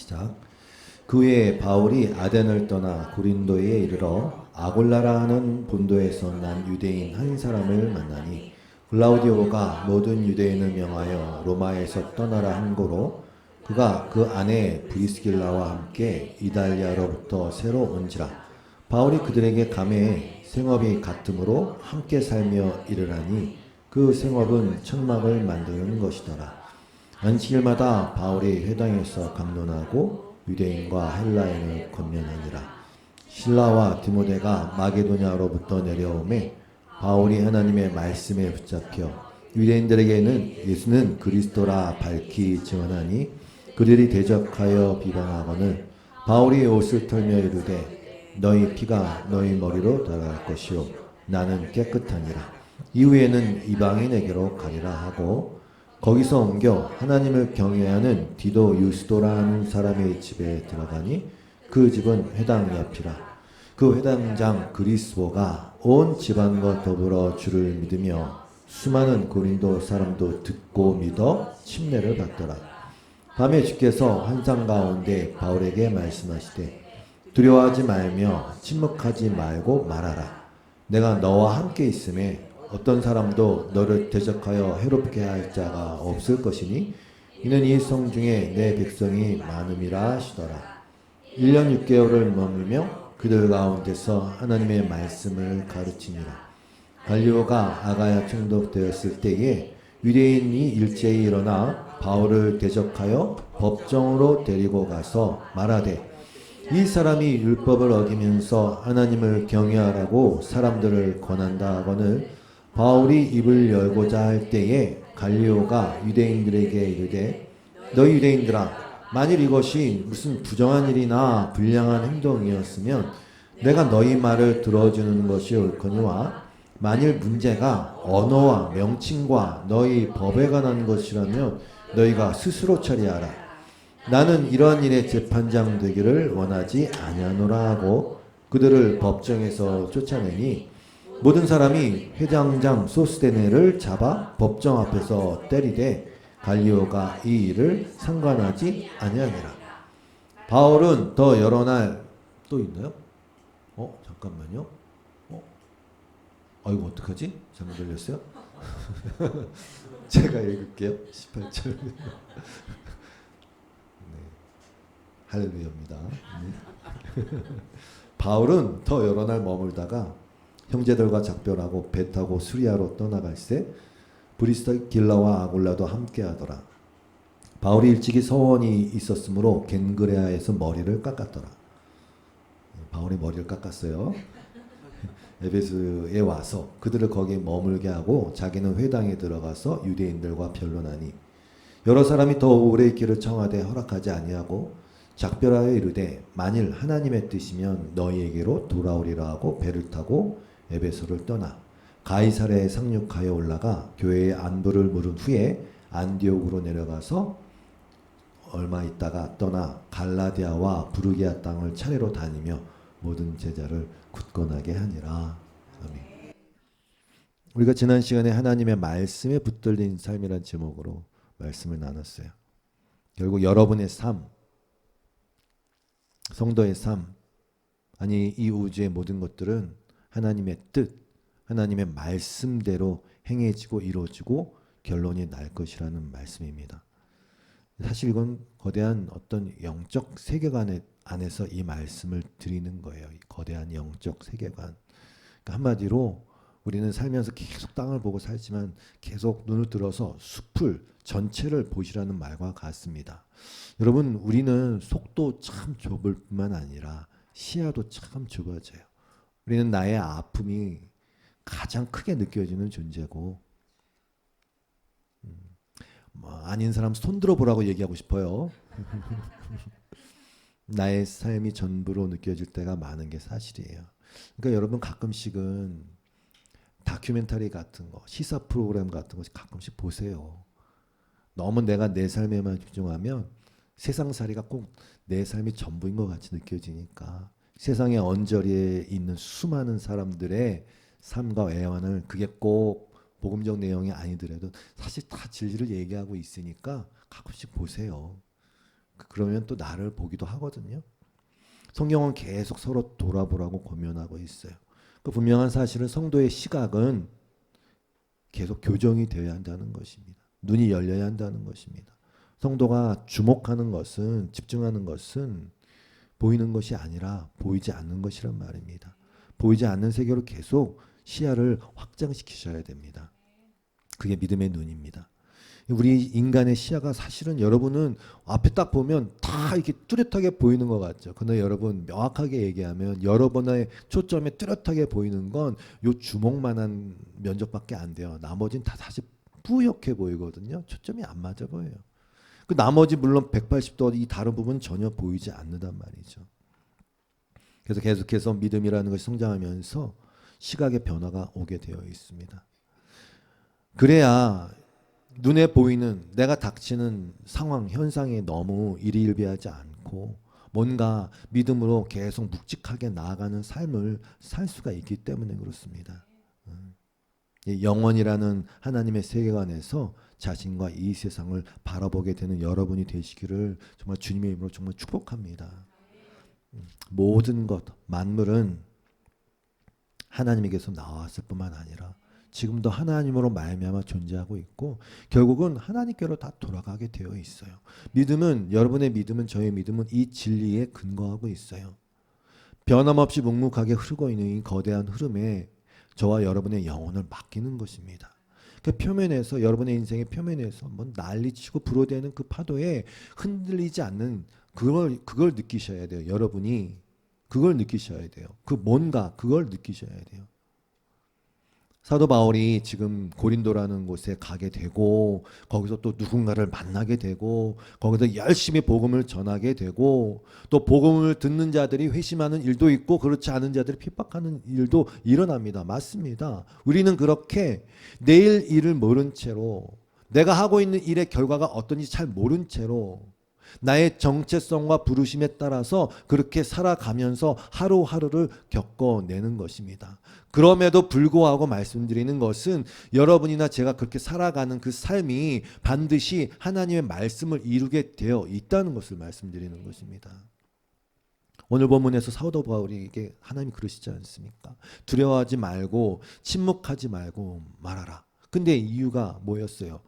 시작. 그 후에 바울이 아덴을 떠나 고린도에 이르러 아골라라 하는 본도에서 난 유대인 한 사람을 만나니 글라우디오가 모든 유대인을 명하여 로마에서 떠나라 한 고로 그가 그 아내 브리스길라와 함께 이달리아로부터 새로 온지라. 바울이 그들에게 감해 생업이 같으므로 함께 살며 이르라니 그 생업은 천막을 만드는 것이더라. 안식일마다 바울이 회당에서 강론하고 유대인과 헬라인을 권면하니라. 실라와 디모데가 마게도냐로부터 내려오매 바울이 하나님의 말씀에 붙잡혀 유대인들에게는 예수는 그리스도라 밝히 증언하니 그들이 대적하여 비방하거늘 바울이 옷을 털며 이르되 너희 피가 너희 머리로 돌아갈 것이요 나는 깨끗하니라. 이후에는 이방인에게로 가리라 하고 거기서 옮겨 하나님을 경외하는 디도 유스도라는 사람의 집에 들어가니 그 집은 회당 옆이라. 그 회당장 그리스보가 온 집안과 더불어 주를 믿으며 수많은 고린도 사람도 듣고 믿어 침례를 받더라. 밤에 주께서 환상 가운데 바울에게 말씀하시되 두려워하지 말며 침묵하지 말고 말하라. 내가 너와 함께 있음에 어떤 사람도 너를 대적하여 해롭게 할 자가 없을 것이니 이는 이 성 중에 내 백성이 많음이라 하시더라. 1년 6개월을 머물며 그들 가운데서 하나님의 말씀을 가르치니라. 갈리오가 아가야 총독되었을 때에 유대인이 일제히 일어나 바울을 대적하여 법정으로 데리고 가서 말하되 이 사람이 율법을 어기면서 하나님을 경외하라고 사람들을 권한다 하거늘 바울이 입을 열고자 할 때에 갈리오가 유대인들에게 이르되 너희 유대인들아 만일 이것이 무슨 부정한 일이나 불량한 행동이었으면 내가 너희 말을 들어주는 것이 옳거니와 만일 문제가 언어와 명칭과 너희 법에 관한 것이라면 너희가 스스로 처리하라. 나는 이러한 일의 재판장 되기를 원하지 아니하노라 하고 그들을 법정에서 쫓아내니 모든 사람이 회장장 소스데네를 잡아 법정 앞에서 때리되 갈리오가 이 일을 상관하지 아니하니라. 바울은 더 여러 날 또 있나요? 잠깐만요. 이거 어떡하지? 잘못 들렸어요? 제가 읽을게요. 18절. 네. 할렐루야입니다. 네. 바울은 더 여러 날 머물다가 형제들과 작별하고 배 타고 수리아로 떠나갈새 브리스길라와 아골라도 함께하더라. 바울이 일찍이 서원이 있었으므로 겐그레아에서 머리를 깎았더라. 바울이 머리를 깎았어요. 에베소에 와서 그들을 거기에 머물게 하고 자기는 회당에 들어가서 유대인들과 변론하니 여러 사람이 더 오래 있기를 청하되 허락하지 아니하고 작별하여 이르되 만일 하나님의 뜻이면 너희에게로 돌아오리라 하고 배를 타고 에베소를 떠나 가이사랴에 상륙하여 올라가 교회의 안부를 물은 후에 안디옥으로 내려가서 얼마 있다가 떠나 갈라디아와 부르기아 땅을 차례로 다니며 모든 제자를 굳건하게 하니라. 아멘. 우리가 지난 시간에 하나님의 말씀에 붙들린 삶이란 제목으로 말씀을 나눴어요. 결국 여러분의 삶, 성도의 삶, 아니 이 우주의 모든 것들은 하나님의 뜻, 하나님의 말씀대로 행해지고 이루어지고 결론이 날 것이라는 말씀입니다. 사실 이건 거대한 어떤 영적 세계관 안에서 이 말씀을 드리는 거예요. 이 거대한 영적 세계관. 그러니까 한마디로 우리는 살면서 계속 땅을 보고 살지만 계속 눈을 들어서 숲을 전체를 보시라는 말과 같습니다. 여러분, 우리는 속도 참 좁을 뿐만 아니라 시야도 참 좁아져요. 우리는 나의 아픔이 가장 크게 느껴지는 존재고 아닌 사람 손 들어보라고 얘기하고 싶어요. 나의 삶이 전부로 느껴질 때가 많은 게 사실이에요. 그러니까 여러분 가끔씩은 다큐멘터리 같은 거, 시사 프로그램 같은 거 가끔씩 보세요. 너무 내가 내 삶에만 집중하면 세상살이가 꼭 내 삶이 전부인 것 같이 느껴지니까 세상의 언저리에 있는 수많은 사람들의 삶과 애환을 그게 꼭 복음적 내용이 아니더라도 사실 다 진리를 얘기하고 있으니까 가끔씩 보세요. 그러면 또 나를 보기도 하거든요. 성경은 계속 서로 돌아보라고 권면하고 있어요. 그 분명한 사실은 성도의 시각은 계속 교정이 되어야 한다는 것입니다. 눈이 열려야 한다는 것입니다. 성도가 주목하는 것은, 집중하는 것은 보이는 것이 아니라 보이지 않는 것이란 말입니다. 보이지 않는 세계로 계속 시야를 확장시키셔야 됩니다. 그게 믿음의 눈입니다. 우리 인간의 시야가 사실은 여러분은 앞에 딱 보면 다 이렇게 뚜렷하게 보이는 것 같죠. 그러나 여러분 명확하게 얘기하면 여러분의 초점에 뚜렷하게 보이는 건 요 주먹만한 면적밖에 안 돼요. 나머지는 다 사실 뿌옇게 보이거든요. 초점이 안 맞아 보여요. 그 나머지 물론 180도 이 다른 부분은 전혀 보이지 않는단 말이죠. 그래서 계속해서 믿음이라는 것이 성장하면서 시각의 변화가 오게 되어 있습니다. 그래야 눈에 보이는 내가 닥치는 상황, 현상에 너무 일희일비하지 않고 뭔가 믿음으로 계속 묵직하게 나아가는 삶을 살 수가 있기 때문에 그렇습니다. 영원이라는 하나님의 세계관에서 자신과 이 세상을 바라보게 되는 여러분이 되시기를 정말 주님의 이름으로 정말 축복합니다. 모든 것, 만물은 하나님에게서 나왔을 뿐만 아니라 지금도 하나님으로 말미암아 존재하고 있고 결국은 하나님께로 다 돌아가게 되어 있어요. 믿음은, 여러분의 믿음은, 저의 믿음은 이 진리에 근거하고 있어요. 변함없이 묵묵하게 흐르고 있는 이 거대한 흐름에 저와 여러분의 영혼을 맡기는 것입니다. 그 표면에서, 여러분의 인생의 표면에서 뭐 난리치고 불어대는 그 파도에 흔들리지 않는 그걸 느끼셔야 돼요. 여러분이 그걸 느끼셔야 돼요. 그 뭔가 그걸 느끼셔야 돼요. 사도 바울이 지금 고린도라는 곳에 가게 되고 거기서 또 누군가를 만나게 되고 거기서 열심히 복음을 전하게 되고 또 복음을 듣는 자들이 회심하는 일도 있고 그렇지 않은 자들이 핍박하는 일도 일어납니다. 맞습니다. 우리는 그렇게 내일 일을 모른 채로 내가 하고 있는 일의 결과가 어떤지 잘 모른 채로 나의 정체성과 부르심에 따라서 그렇게 살아가면서 하루하루를 겪어내는 것입니다. 그럼에도 불구하고 말씀드리는 것은 여러분이나 제가 그렇게 살아가는 그 삶이 반드시 하나님의 말씀을 이루게 되어 있다는 것을 말씀드리는 것입니다. 오늘 본문에서 사도 바울에게 하나님이 그러시지 않습니까? 두려워하지 말고 침묵하지 말고 말하라. 근데 이유가 뭐였어요?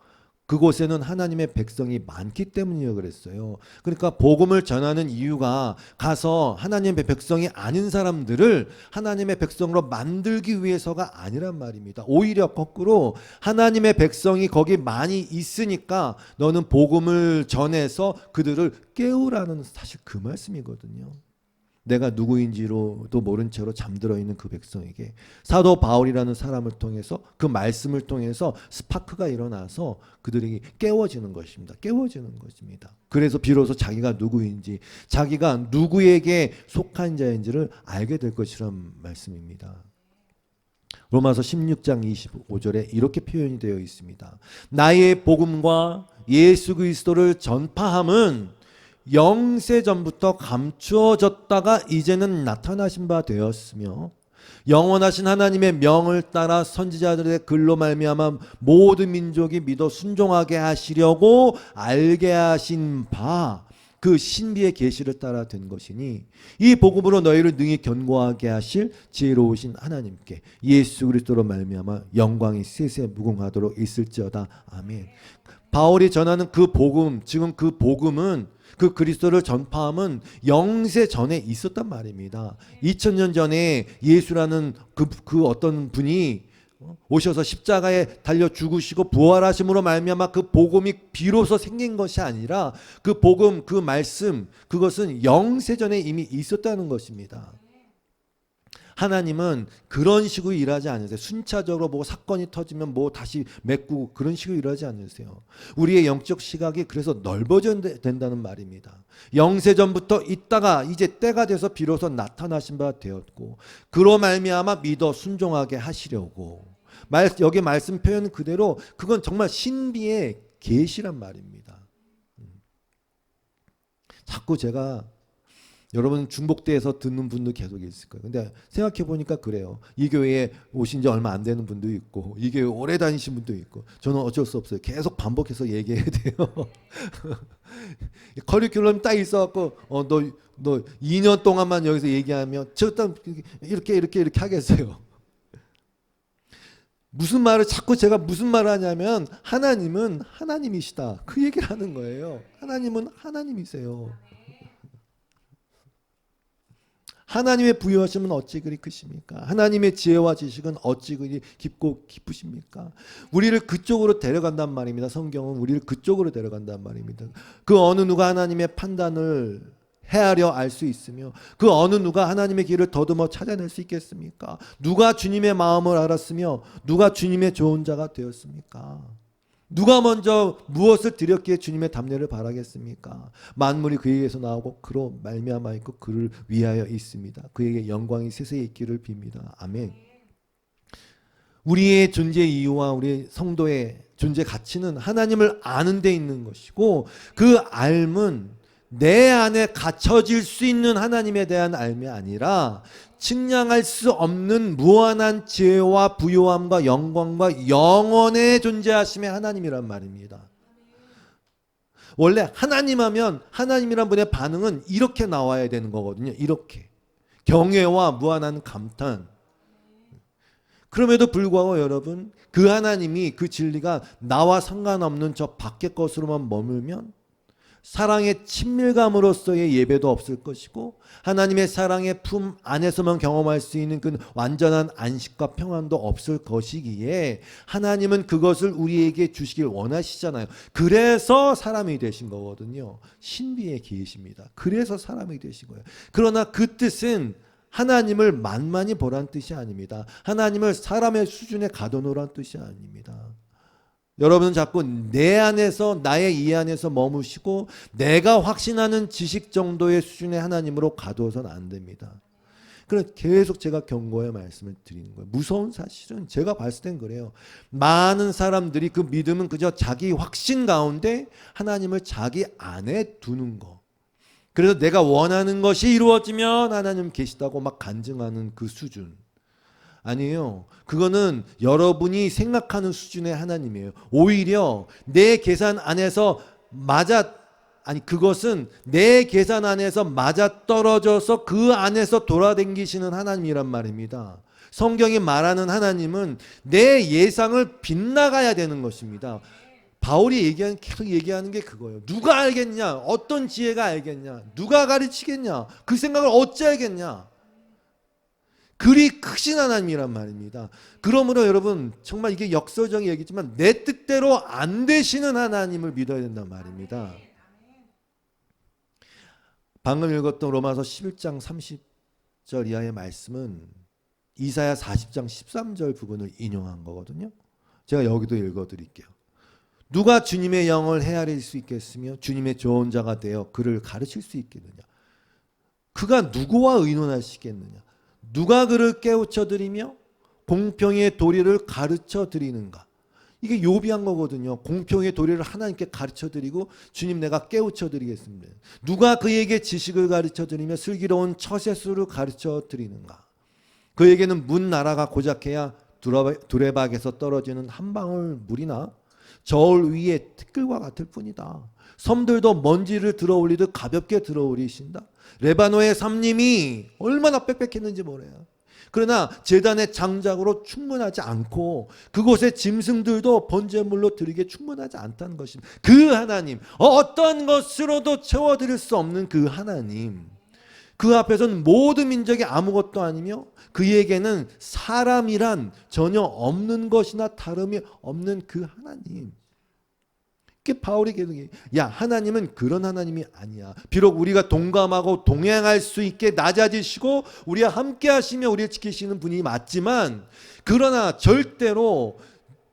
그곳에는 하나님의 백성이 많기 때문이라고 그랬어요. 그러니까 복음을 전하는 이유가 가서 하나님의 백성이 아닌 사람들을 하나님의 백성으로 만들기 위해서가 아니란 말입니다. 오히려 거꾸로 하나님의 백성이 거기 많이 있으니까 너는 복음을 전해서 그들을 깨우라는 사실 그 말씀이거든요. 내가 누구인지로도 모른 채로 잠들어 있는 그 백성에게 사도 바울이라는 사람을 통해서 그 말씀을 통해서 스파크가 일어나서 그들이 깨워지는 것입니다. 깨워지는 것입니다. 그래서 비로소 자기가 누구인지, 자기가 누구에게 속한 자인지를 알게 될 것이란 말씀입니다. 로마서 16장 25절에 이렇게 표현이 되어 있습니다. 나의 복음과 예수 그리스도를 전파함은 영세 전부터 감추어졌다가 이제는 나타나신 바 되었으며 영원하신 하나님의 명을 따라 선지자들의 글로 말미암아 모든 민족이 믿어 순종하게 하시려고 알게 하신 바 그 신비의 계시를 따라 된 것이니 이 복음으로 너희를 능히 견고하게 하실 지혜로우신 하나님께 예수 그리스도로 말미암아 영광이 세세 무궁하도록 있을지어다. 아멘. 바울이 전하는 그 복음, 지금 그 복음은 그 그리스도를 전파함은 영세 전에 있었단 말입니다. 2000년 전에 예수라는 그 어떤 분이 오셔서 십자가에 달려 죽으시고 부활하심으로 말미암아 그 복음이 비로소 생긴 것이 아니라 그 복음, 그 말씀, 그것은 영세 전에 이미 있었다는 것입니다. 하나님은 그런 식으로 일하지 않으세요. 순차적으로 뭐 사건이 터지면 뭐 다시 메꾸고 그런 식으로 일하지 않으세요. 우리의 영적 시각이 그래서 넓어져야 된다는 말입니다. 영세전부터 있다가 이제 때가 돼서 비로소 나타나신 바 되었고 그로 말미암아 믿어 순종하게 하시려고 여기 말씀 표현 그대로 그건 정말 신비의 계시란 말입니다. 자꾸 제가 여러분 중복돼서 듣는 분도 계속 있을 거예요. 근데 생각해 보니까 그래요. 이 교회에 오신 지 얼마 안 되는 분도 있고 이 교회 오래 다니신 분도 있고 저는 어쩔 수 없어요. 계속 반복해서 얘기해야 돼요. 커리큘럼 딱 있어갖고 너 2년 동안만 여기서 얘기하면 저딱 이렇게 하겠어요. 무슨 말을 자꾸 제가 무슨 말을 하냐면 하나님은 하나님이시다. 그 얘기를 하는 거예요. 하나님은 하나님이세요. 하나님의 부여하심은 어찌 그리 크십니까? 하나님의 지혜와 지식은 어찌 그리 깊고 깊으십니까? 우리를 그쪽으로 데려간단 말입니다. 성경은 우리를 그쪽으로 데려간단 말입니다. 그 어느 누가 하나님의 판단을 헤아려 알 수 있으며 그 어느 누가 하나님의 길을 더듬어 찾아낼 수 있겠습니까? 누가 주님의 마음을 알았으며 누가 주님의 좋은 자가 되었습니까? 누가 먼저 무엇을 드렸기에 주님의 답례를 바라겠습니까? 만물이 그에게서 나오고 그로 말미암아 있고 그를 위하여 있습니다. 그에게 영광이 세세히 있기를 빕니다. 아멘. 우리의 존재 이유와 우리 성도의 존재 가치는 하나님을 아는 데 있는 것이고 그 알은 내 안에 갇혀질 수 있는 하나님에 대한 알미 아니라 측량할 수 없는 무한한 지혜와 부요함과 영광과 영원의 존재하심의 하나님이란 말입니다. 원래 하나님 하면 하나님이란 분의 반응은 이렇게 나와야 되는 거거든요. 이렇게 경외와 무한한 감탄. 그럼에도 불구하고 여러분 그 하나님이 그 진리가 나와 상관없는 저 밖의 것으로만 머물면 사랑의 친밀감으로서의 예배도 없을 것이고 하나님의 사랑의 품 안에서만 경험할 수 있는 그 완전한 안식과 평안도 없을 것이기에 하나님은 그것을 우리에게 주시길 원하시잖아요. 그래서 사람이 되신 거거든요. 신비의 계시입니다. 그래서 사람이 되신 거예요. 그러나 그 뜻은 하나님을 만만히 보란 뜻이 아닙니다. 하나님을 사람의 수준에 가둬놓으란 뜻이 아닙니다. 여러분은 자꾸 내 안에서 나의 이 안에서 머무시고 내가 확신하는 지식 정도의 수준의 하나님으로 가두어서는 안 됩니다. 그래서 계속 제가 경고의 말씀을 드리는 거예요. 무서운 사실은 제가 봤을 땐 그래요. 많은 사람들이 그 믿음은 그저 자기 확신 가운데 하나님을 자기 안에 두는 거. 그래서 내가 원하는 것이 이루어지면 하나님 계시다고 막 간증하는 그 수준. 아니에요. 그거는 여러분이 생각하는 수준의 하나님이에요. 오히려 내 계산 안에서 그것은 내 계산 안에서 맞아 떨어져서 그 안에서 돌아다니시는 하나님이란 말입니다. 성경이 말하는 하나님은 내 예상을 빗나가야 되는 것입니다. 바울이 계속 얘기하는 게 그거예요. 누가 알겠냐? 어떤 지혜가 알겠냐? 누가 가르치겠냐? 그 생각을 어찌 알겠냐? 그리 크신 하나님이란 말입니다. 그러므로 여러분 정말 이게 역설적인 얘기지만 내 뜻대로 안 되시는 하나님을 믿어야 된단 말입니다. 방금 읽었던 로마서 11장 30절 이하의 말씀은 이사야 40장 13절 부분을 인용한 거거든요. 제가 여기도 읽어드릴게요. 누가 주님의 영을 헤아릴 수 있겠으며 주님의 좋은 자가 되어 그를 가르칠 수 있겠느냐. 그가 누구와 의논하시겠느냐. 누가 그를 깨우쳐드리며 공평의 도리를 가르쳐드리는가. 이게 요비한 거거든요. 공평의 도리를 하나님께 가르쳐드리고 주님 내가 깨우쳐드리겠습니다. 누가 그에게 지식을 가르쳐드리며 슬기로운 처세술을 가르쳐드리는가. 그에게는 문 나라가 고작해야 두레박에서 떨어지는 한 방울 물이나 저울 위에 티끌과 같을 뿐이다. 섬들도 먼지를 들어올리듯 가볍게 들어올리신다. 레바노의 삼림이 얼마나 빽빽했는지 모래요. 그러나 제단의 장작으로 충분하지 않고 그곳의 짐승들도 번제물로 드리기에 충분하지 않다는 것입니다. 그 하나님, 어떤 것으로도 채워드릴 수 없는 그 하나님, 그 앞에서는 모든 민족이 아무것도 아니며 그에게는 사람이란 전혀 없는 것이나 다름이 없는 그 하나님. 바울이 계속 하나님은 그런 하나님이 아니야. 비록 우리가 동감하고 동행할 수 있게 낮아지시고 우리와 함께 하시며 우리를 지키시는 분이 맞지만 그러나 절대로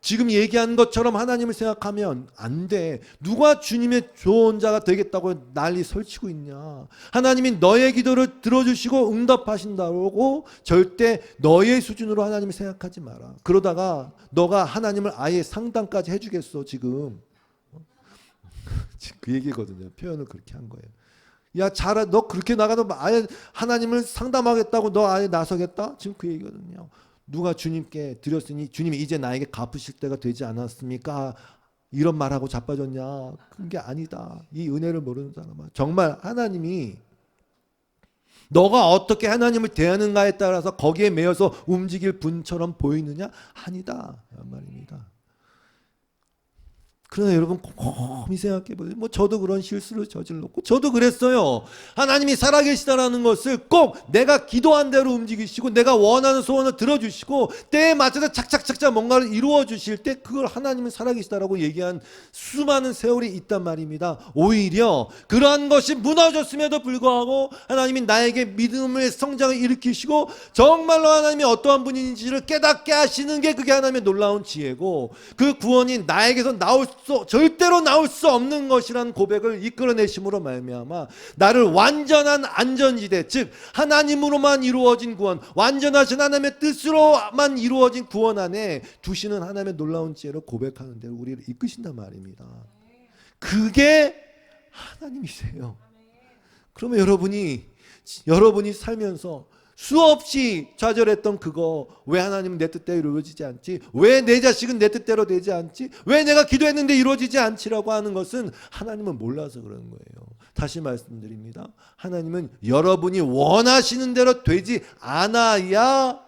지금 얘기한 것처럼 하나님을 생각하면 안 돼. 누가 주님의 좋은 자가 되겠다고 난리 설치고 있냐. 하나님이 너의 기도를 들어주시고 응답하신다고 절대 너의 수준으로 하나님을 생각하지 마라. 그러다가 너가 하나님을 아예 상담까지 해주겠어 지금. 그 얘기거든요. 표현을 그렇게 한 거예요. 야, 잘하, 너 그렇게 나가도 아예 하나님을 상담하겠다고 너 아예 나서겠다? 지금 그 얘기거든요. 누가 주님께 드렸으니 주님이 이제 나에게 갚으실 때가 되지 않았습니까? 이런 말하고 자빠졌냐? 그게 아니다. 이 은혜를 모르는 사람은 정말 하나님이 너가 어떻게 하나님을 대하는가에 따라서 거기에 매여서 움직일 분처럼 보이느냐? 아니다. 말입니다. 그러나 여러분 곰곰이 생각해 보세요. 뭐 저도 그런 실수를 저질렀고 저도 그랬어요. 하나님이 살아계시다라는 것을 꼭 내가 기도한 대로 움직이시고 내가 원하는 소원을 들어주시고 때에 맞춰서 착착착착 뭔가를 이루어 주실 때 그걸 하나님은 살아계시다라고 얘기한 수많은 세월이 있단 말입니다. 오히려 그러한 것이 무너졌음에도 불구하고 하나님이 나에게 믿음의 성장을 일으키시고 정말로 하나님이 어떠한 분인지를 깨닫게 하시는 게 그게 하나님의 놀라운 지혜고 그 구원이 나에게서 절대로 나올 수 없는 것이라는 고백을 이끌어내심으로 말미암아 나를 완전한 안전지대, 즉 하나님으로만 이루어진 구원, 완전하신 하나님의 뜻으로만 이루어진 구원 안에 두시는 하나님의 놀라운 지혜를 고백하는 대로 우리를 이끄신단 말입니다. 그게 하나님이세요. 그러면 여러분이 살면서 수없이 좌절했던 그거, 왜 하나님은 내 뜻대로 이루어지지 않지? 왜 내 자식은 내 뜻대로 되지 않지? 왜 내가 기도했는데 이루어지지 않지라고 하는 것은 하나님은 몰라서 그러는 거예요. 다시 말씀드립니다. 하나님은 여러분이 원하시는 대로 되지 않아야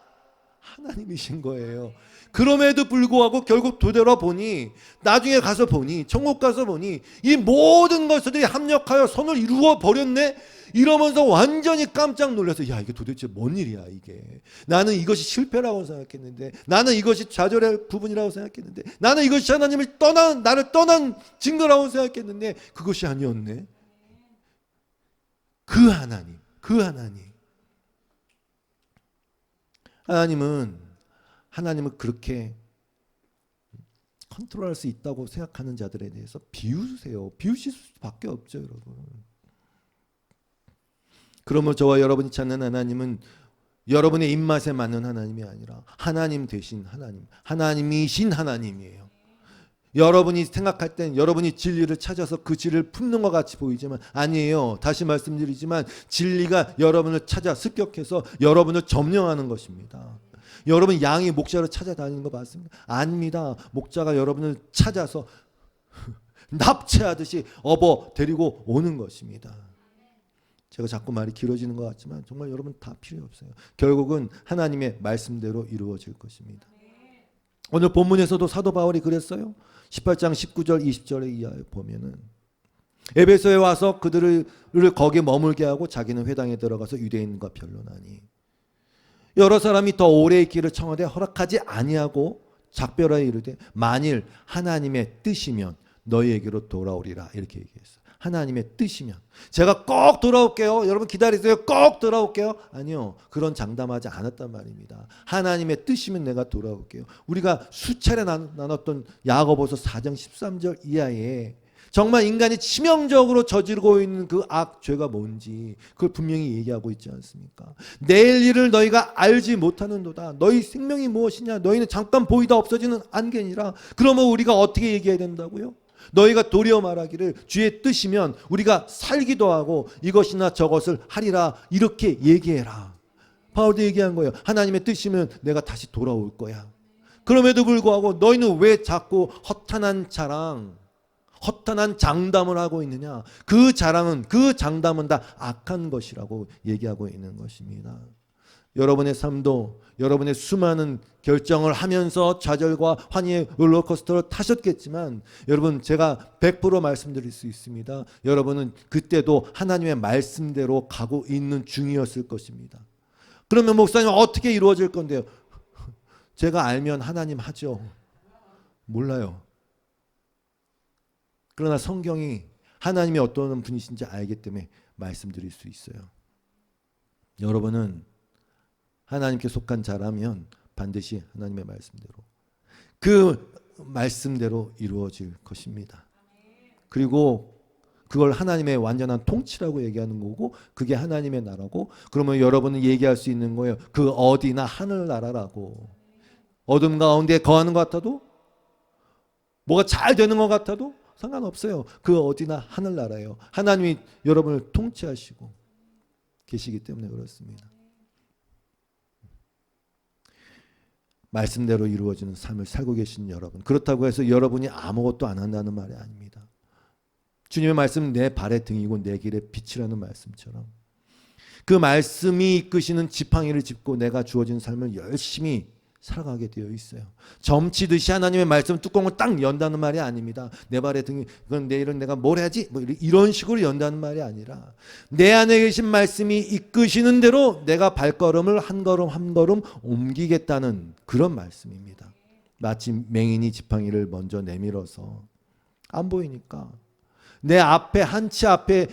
하나님이신 거예요. 그럼에도 불구하고 결국 되돌아보니, 나중에 가서 보니, 천국 가서 보니 이 모든 것들이 합력하여 선을 이루어 버렸네? 이러면서 완전히 깜짝 놀라서, 야, 이게 도대체 뭔 일이야 이게. 나는 이것이 실패라고 생각했는데, 나는 이것이 좌절의 부분이라고 생각했는데, 나는 이것이 하나님을 나를 떠난 증거라고 생각했는데 그것이 아니었네. 그 하나님은 그렇게 컨트롤할 수 있다고 생각하는 자들에 대해서 비우세요. 비우실 수밖에 없죠, 여러분. 그러면 저와 여러분이 찾는 하나님은 여러분의 입맛에 맞는 하나님이 아니라 하나님 대신 하나님이신 하나님이에요. 여러분이 생각할 땐 여러분이 진리를 찾아서 그 진리를 품는 것 같이 보이지만 아니에요. 다시 말씀드리지만 진리가 여러분을 찾아 습격해서 여러분을 점령하는 것입니다. 여러분 양이 목자를 찾아다니는 거 맞습니까? 아닙니다. 목자가 여러분을 찾아서 납치하듯이 업어 데리고 오는 것입니다. 제가 자꾸 말이 길어지는 것 같지만 정말 여러분 다 필요 없어요. 결국은 하나님의 말씀대로 이루어질 것입니다. 오늘 본문에서도 사도 바울이 그랬어요. 18장 19절 20절에 이하에 보면은 에베소에 와서 그들을 거기에 머물게 하고 자기는 회당에 들어가서 유대인과 변론하니 여러 사람이 더 오래 있기를 청하되 허락하지 아니하고 작별하여 이르되 만일 하나님의 뜻이면 너희에게로 돌아오리라 이렇게 얘기했어요. 하나님의 뜻이면 제가 꼭 돌아올게요. 여러분 기다리세요. 꼭 돌아올게요. 아니요. 그런 장담하지 않았단 말입니다. 하나님의 뜻이면 내가 돌아올게요. 우리가 수차례 나눴던 야고보서 4장 13절 이하에 정말 인간이 치명적으로 저지르고 있는 그 악죄가 뭔지 그걸 분명히 얘기하고 있지 않습니까? 내일 일을 너희가 알지 못하는도다. 너희 생명이 무엇이냐? 너희는 잠깐 보이다 없어지는 안개니라. 그러면 우리가 어떻게 얘기해야 된다고요? 너희가 도리어 말하기를 주의 뜻이면 우리가 살기도 하고 이것이나 저것을 하리라 이렇게 얘기해라. 바울도 얘기한 거예요. 하나님의 뜻이면 내가 다시 돌아올 거야. 그럼에도 불구하고 너희는 왜 자꾸 허탄한 장담을 하고 있느냐? 그 장담은 다 악한 것이라고 얘기하고 있는 것입니다. 여러분의 삶도 여러분의 수많은 결정을 하면서 좌절과 환희의 롤러코스터를 타셨겠지만 여러분 제가 100% 말씀드릴 수 있습니다. 여러분은 그때도 하나님의 말씀대로 가고 있는 중이었을 것입니다. 그러면 목사님 어떻게 이루어질 건데요? 제가 알면 하나님 하죠. 몰라요. 그러나 성경이 하나님이 어떤 분이신지 알기 때문에 말씀드릴 수 있어요. 여러분은 하나님께 속한 자라면 반드시 하나님의 말씀대로 그 말씀대로 이루어질 것입니다. 그리고 그걸 하나님의 완전한 통치라고 얘기하는 거고 그게 하나님의 나라고 그러면 여러분은 얘기할 수 있는 거예요. 그 어디나 하늘나라라고. 어둠 가운데 거하는 것 같아도 뭐가 잘 되는 것 같아도 상관없어요. 그 어디나 하늘나라예요. 하나님이 여러분을 통치하시고 계시기 때문에 그렇습니다. 말씀대로 이루어지는 삶을 살고 계신 여러분, 그렇다고 해서 여러분이 아무것도 안 한다는 말이 아닙니다. 주님의 말씀은 내 발의 등이고 내 길의 빛이라는 말씀처럼 그 말씀이 이끄시는 지팡이를 짚고 내가 주어진 삶을 열심히 살아가게 되어 있어요. 점치듯이 하나님의 말씀 뚜껑을 딱 연다는 말이 아닙니다. 내 발의 등이 그건 내일은 내가 뭘 해야지 뭐 이런 식으로 연다는 말이 아니라 내 안에 계신 말씀이 이끄시는 대로 내가 발걸음을 한 걸음 한 걸음 옮기겠다는 그런 말씀입니다. 마치 맹인이 지팡이를 먼저 내밀어서 안 보이니까 내 앞에 한치 앞에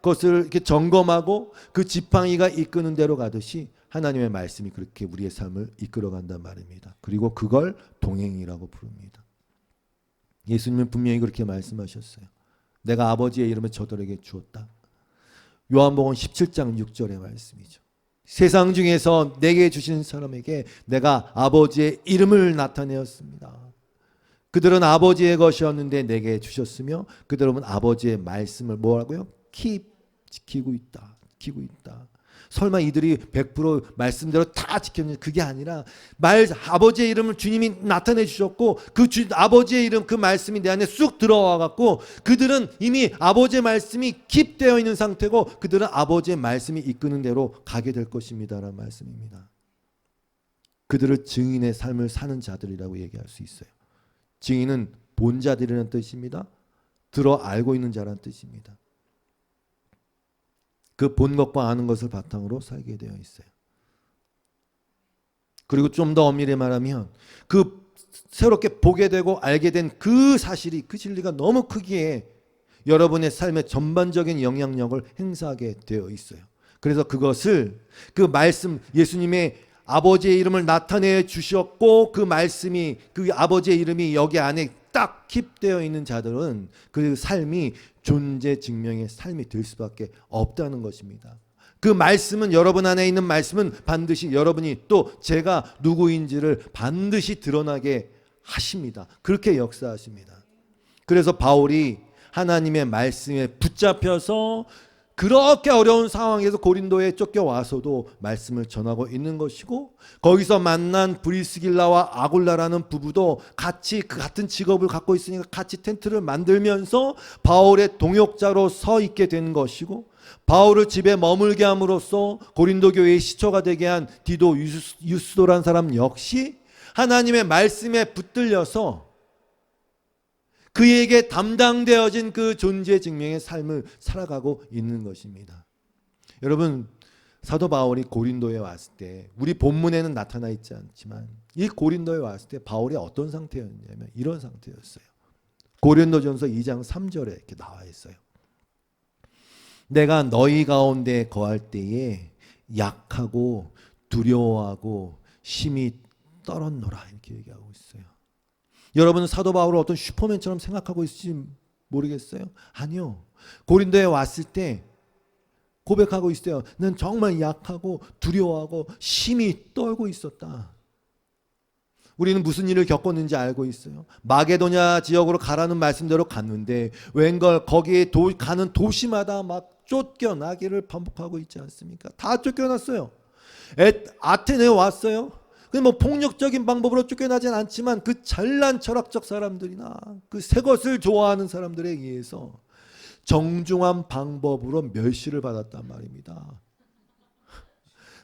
것을 이렇게 점검하고 그 지팡이가 이끄는 대로 가듯이 하나님의 말씀이 그렇게 우리의 삶을 이끌어간단 말입니다. 그리고 그걸 동행이라고 부릅니다. 예수님은 분명히 그렇게 말씀하셨어요. 내가 아버지의 이름을 저들에게 주었다. 요한복음 17장 6절의 말씀이죠. 세상 중에서 내게 주신 사람에게 내가 아버지의 이름을 나타내었습니다. 그들은 아버지의 것이었는데 내게 주셨으며 그들은 아버지의 말씀을 뭐라고요? 지키고 있다. 지키고 있다. 설마 이들이 100% 말씀대로 다 지켰는지 그게 아니라 아버지의 이름을 주님이 나타내 주셨고 아버지의 이름 그 말씀이 내 안에 쑥 들어와 갖고 그들은 이미 아버지의 말씀이 킵되어 있는 상태고 그들은 아버지의 말씀이 이끄는 대로 가게 될 것입니다라는 말씀입니다. 그들을 증인의 삶을 사는 자들이라고 얘기할 수 있어요. 증인은 본 자들이라는 뜻입니다. 들어 알고 있는 자라는 뜻입니다. 그 본 것과 아는 것을 바탕으로 살게 되어 있어요. 그리고 좀 더 엄밀히 말하면 그 새롭게 보게 되고 알게 된 그 사실이 그 진리가 너무 크기에 여러분의 삶의 전반적인 영향력을 행사하게 되어 있어요. 그래서 그것을 그 말씀 예수님의 아버지의 이름을 나타내 주셨고 그 말씀이 그 아버지의 이름이 여기 안에 딱 킵되어 있는 자들은 그 삶이 존재 증명의 삶이 될 수밖에 없다는 것입니다. 그 말씀은 여러분 안에 있는 말씀은 반드시 여러분이 또 제가 누구인지를 반드시 드러나게 하십니다. 그렇게 역사하십니다. 그래서 바울이 하나님의 말씀에 붙잡혀서 그렇게 어려운 상황에서 고린도에 쫓겨와서도 말씀을 전하고 있는 것이고 거기서 만난 브리스길라와 아굴라라는 부부도 같이 그 같은 직업을 갖고 있으니까 같이 텐트를 만들면서 바울의 동역자로 서 있게 된 것이고 바울을 집에 머물게 함으로써 고린도 교회의 시초가 되게 한 디도 유스도라는 사람 역시 하나님의 말씀에 붙들려서 그에게 담당되어진 그 존재 증명의 삶을 살아가고 있는 것입니다. 여러분 사도 바울이 고린도에 왔을 때 우리 본문에는 나타나 있지 않지만 이 고린도에 왔을 때 바울이 어떤 상태였냐면 이런 상태였어요. 고린도전서 2장 3절에 이렇게 나와 있어요. 내가 너희 가운데 거할 때에 약하고 두려워하고 심히 떨었노라 이렇게 얘기하고 있어요. 여러분은 사도 바울을 어떤 슈퍼맨처럼 생각하고 있을지 모르겠어요. 아니요. 고린도에 왔을 때 고백하고 있어요. 난 정말 약하고 두려워하고 심히 떨고 있었다. 우리는 무슨 일을 겪었는지 알고 있어요. 마게도냐 지역으로 가라는 말씀대로 갔는데 웬걸 거기에 가는 도시마다 막 쫓겨나기를 반복하고 있지 않습니까? 다 쫓겨났어요. 아테네에 왔어요. 뭐 폭력적인 방법으로 쫓겨나진 않지만 그 잘난 철학적 사람들이나 그 새 것을 좋아하는 사람들에 의해서 정중한 방법으로 멸시를 받았단 말입니다.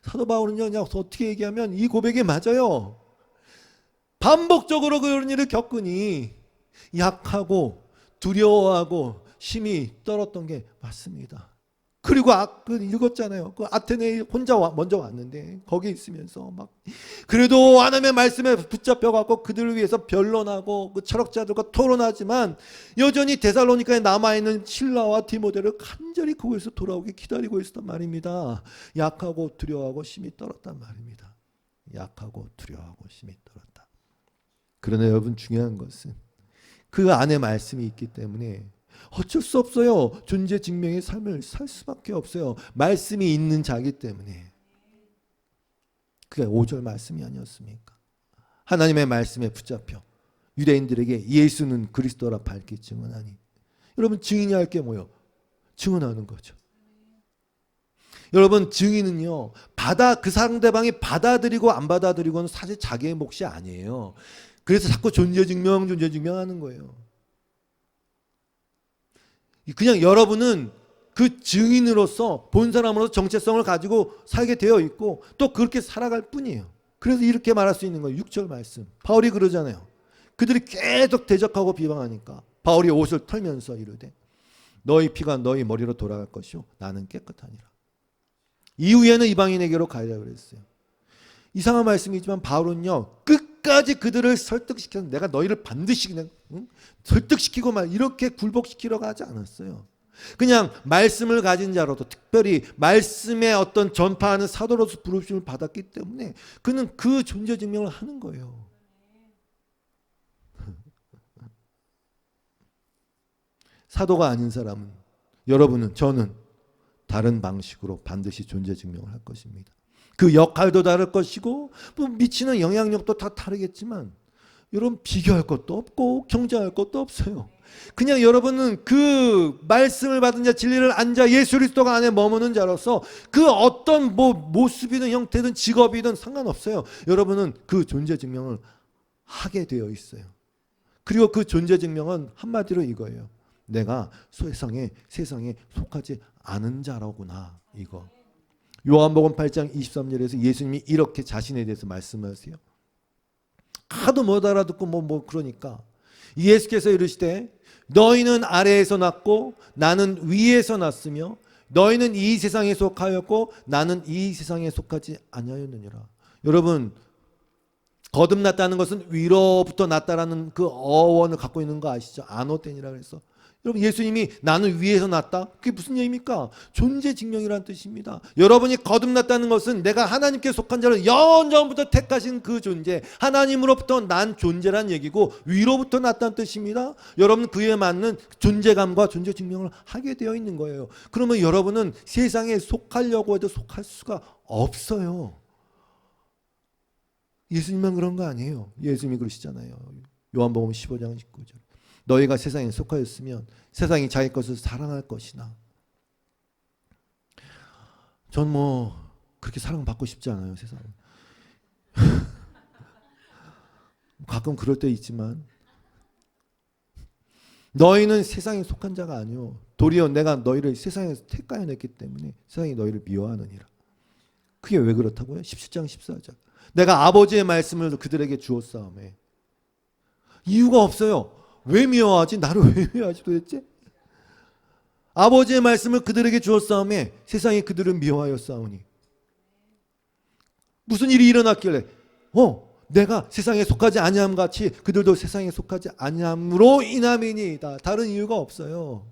사도 바울은요, 그냥 어떻게 얘기하면 이 고백이 맞아요. 반복적으로 그런 일을 겪으니 약하고 두려워하고 심히 떨었던 게 맞습니다. 그리고 읽었잖아요. 그 아테네에 혼자 먼저 왔는데 거기 있으면서 막 그래도 하나님의 말씀에 붙잡혀 갖고 그들을 위해서 변론하고 그 철학자들과 토론하지만 여전히 데살로니가에 남아 있는 실라와 디모데를 간절히 그곳에서 돌아오게 기다리고 있었단 말입니다. 약하고 두려워하고 심히 떨었단 말입니다. 약하고 두려워하고 심히 떨었다. 그러나 여러분 중요한 것은 그 안에 말씀이 있기 때문에 어쩔 수 없어요. 존재 증명의 삶을 살 수밖에 없어요. 말씀이 있는 자기 때문에. 그게 5절 말씀이 아니었습니까? 하나님의 말씀에 붙잡혀 유대인들에게 예수는 그리스도라 밝히 증언하니 여러분 증인이 할 게 뭐예요? 증언하는 거죠. 여러분 증인은요, 그 상대방이 받아들이고 안 받아들이고는 사실 자기의 몫이 아니에요. 그래서 자꾸 존재증명 하는 거예요. 그냥 여러분은 그 증인으로서 본 사람으로서 정체성을 가지고 살게 되어 있고 또 그렇게 살아갈 뿐이에요. 그래서 이렇게 말할 수 있는 거예요. 6절 말씀. 바울이 그러잖아요. 그들이 계속 대적하고 비방하니까 바울이 옷을 털면서 이르되 너희 피가 너희 머리로 돌아갈 것이요 나는 깨끗하니라. 이후에는 이방인에게로 가야 그랬어요. 이상한 말씀이지만 바울은요 끝까지 그들을 설득시켜서 내가 너희를 반드시 그냥 설득시키고 말 이렇게 굴복시키려고 하지 않았어요. 그냥 말씀을 가진 자로도 특별히 말씀의 어떤 전파하는 사도로서 부르심을 받았기 때문에 그는 그 존재 증명을 하는 거예요. 사도가 아닌 사람은 여러분은 저는 다른 방식으로 반드시 존재 증명을 할 것입니다. 그 역할도 다를 것이고 뭐 미치는 영향력도 다 다르겠지만 여러분 비교할 것도 없고 경쟁할 것도 없어요. 그냥 여러분은 그 말씀을 받은 자 진리를 안 자 예수 그리스도가 안에 머무는 자로서 그 어떤 뭐 모습이든 형태든 직업이든 상관없어요. 여러분은 그 존재 증명을 하게 되어 있어요. 그리고 그 존재 증명은 한마디로 이거예요. 내가 세상에 속하지 않은 자라구나 이거. 요한복음 8장 23절에서 예수님이 이렇게 자신에 대해서 말씀하세요. 하도 못 알아듣고 뭐 그러니까 예수께서 이르시되 너희는 아래에서 났고 나는 위에서 났으며 너희는 이 세상에 속하였고 나는 이 세상에 속하지 아니하였느니라. 여러분 거듭났다는 것은 위로부터 났다라는 그 어원을 갖고 있는 거 아시죠? 아노텐이라 그래서 여러분 예수님이 나는 위에서 났다? 그게 무슨 얘기입니까? 존재 증명이라는 뜻입니다. 여러분이 거듭났다는 것은 내가 하나님께 속한 자를 영원전부터 택하신 그 존재 하나님으로부터 난 존재란 얘기고 위로부터 났다는 뜻입니다. 여러분 그에 맞는 존재감과 존재 증명을 하게 되어 있는 거예요. 그러면 여러분은 세상에 속하려고 해도 속할 수가 없어요. 예수님만 그런 거 아니에요. 예수님이 그러시잖아요. 요한복음 15장 19절. 너희가 세상에 속하였으면 세상이 자기 것을 사랑할 것이나. 전 뭐 그렇게 사랑받고 싶지 않아요. 세상에. 가끔 그럴 때 있지만 너희는 세상에 속한 자가 아니요 도리어 내가 너희를 세상에서 택하여냈기 때문에 세상이 너희를 미워하느니라. 그게 왜 그렇다고요? 17장 14절. 내가 아버지의 말씀을 그들에게 주었사오매. 이유가 없어요. 왜 미워하지? 나를 왜 미워하지 도대체? 아버지의 말씀을 그들에게 주었사오매 세상이 그들을 미워하였사오니. 무슨 일이 일어났길래 내가 세상에 속하지 아니함 같이 그들도 세상에 속하지 아니함으로 인함이니이다. 다른 이유가 없어요.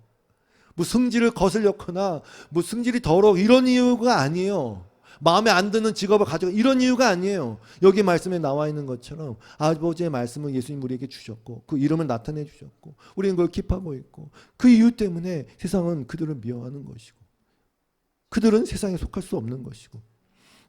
뭐 성질을 거슬렸거나 뭐 성질이 더러워 이런 이유가 아니에요. 마음에 안 드는 직업을 가지고 이런 이유가 아니에요. 여기 말씀에 나와 있는 것처럼 아버지의 말씀을 예수님 우리에게 주셨고 그 이름을 나타내 주셨고 우리는 그걸 킵하고 있고 그 이유 때문에 세상은 그들을 미워하는 것이고 그들은 세상에 속할 수 없는 것이고.